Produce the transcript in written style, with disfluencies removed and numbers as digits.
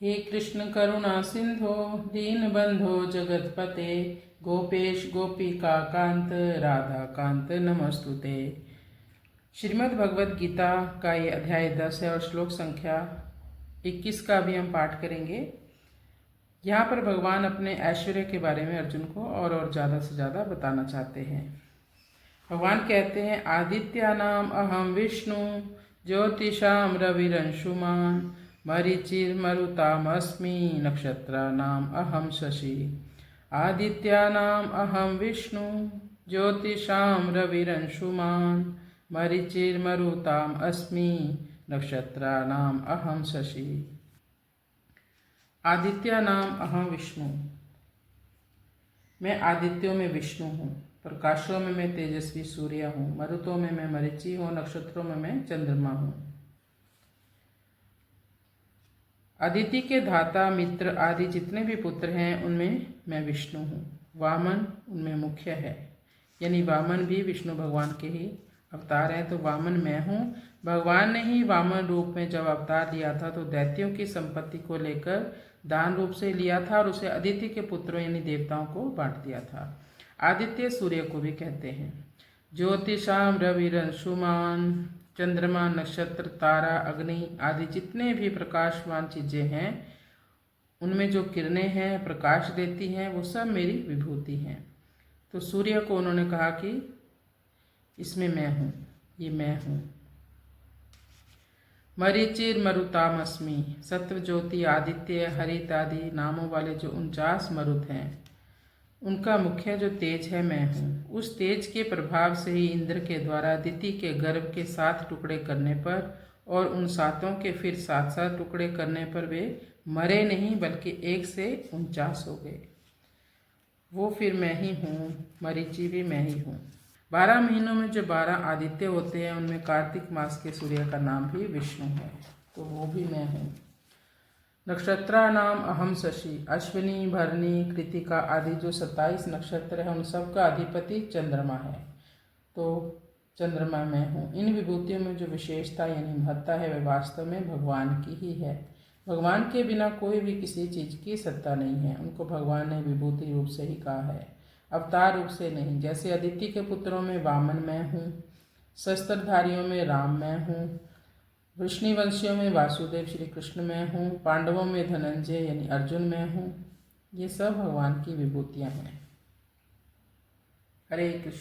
हे कृष्ण करुणा सिंधो दीनबंधो जगतपते गोपेश गोपिका कांत राधा कांत नमस्तुते। श्रीमद् भगवद गीता का ये अध्याय 10 है और श्लोक संख्या 21 का भी हम पाठ करेंगे। यहाँ पर भगवान अपने ऐश्वर्य के बारे में अर्जुन को और ज़्यादा से ज़्यादा बताना चाहते हैं। भगवान कहते हैं, आदित्यानाम अहम विष्णु ज्योतिषाम रविरंशुमान मरीचिर्मरुतामस्मि नक्षत्राणाम अहम शशि। आदित्यानाम अहम विष्णु ज्योतिषाम रविरंशुमान मरीचिर्मरुताम अस्मि नक्षत्राणाम अहम शशि। आदित्यानाम अहम विष्णु, मैं आदित्यों में विष्णु हूँ, प्रकाशों में मैं तेजस्वी सूर्य हूँ, मरुतों में मैं मरीचि हूँ, नक्षत्रों में मैं चंद्रमा हूँ। अदिति के धाता मित्र आदि जितने भी पुत्र हैं उनमें मैं विष्णु हूँ। वामन उनमें मुख्य है, यानी वामन भी विष्णु भगवान के ही अवतार हैं। तो वामन मैं हूँ। भगवान ने ही वामन रूप में जब अवतार लिया था तो दैत्यों की संपत्ति को लेकर दान रूप से लिया था और उसे अदिति के पुत्रों यानी देवताओं को बांट दिया था। आदित्य सूर्य को भी कहते हैं। ज्योतिषाम रविरंशुमान, चंद्रमा, नक्षत्र, तारा, अग्नि आदि जितने भी प्रकाशमान चीजें हैं उनमें जो किरणें हैं प्रकाश देती हैं वो सब मेरी विभूति हैं। तो सूर्य को उन्होंने कहा कि इसमें मैं हूँ, ये मैं हूँ। मरीचिर मरुतामस्मि, सत्व, ज्योति, आदित्य, हरित आदि नामों वाले जो 49 मरुत हैं उनका मुख्य जो तेज है मैं हूँ। उस तेज के प्रभाव से ही इंद्र के द्वारा अदिति के गर्भ के 7 टुकड़े करने पर और उन 7 के फिर 7 टुकड़े करने पर वे मरे नहीं बल्कि 1 से 49 हो गए। वो फिर मैं ही हूँ। मरीचि भी मैं ही हूँ। 12 महीनों में जो 12 आदित्य होते हैं उनमें कार्तिक मास के सूर्य का नाम भी विष्णु है, तो वो भी मैं हूँ। नक्षत्राणाम अहम शशि, अश्विनी, भरणी, कृतिका आदि जो 27 नक्षत्र हैं उन सब का अधिपति चंद्रमा है, तो चंद्रमा मैं हूँ। इन विभूतियों में जो विशेषता यानी महत्ता है वह वास्तव में भगवान की ही है। भगवान के बिना कोई भी किसी चीज की सत्ता नहीं है। उनको भगवान ने विभूति रूप से ही कहा है, अवतार रूप से नहीं। जैसे अदिति के पुत्रों में वामन मैं हूँ, शस्त्रधारियों में राम मैं हूँ, वृष्णिवंशियों में वासुदेव श्री कृष्ण में हूँ, पांडवों में धनंजय यानी अर्जुन में हूँ। ये सब भगवान की विभूतियाँ हैं। हरे कृष्ण।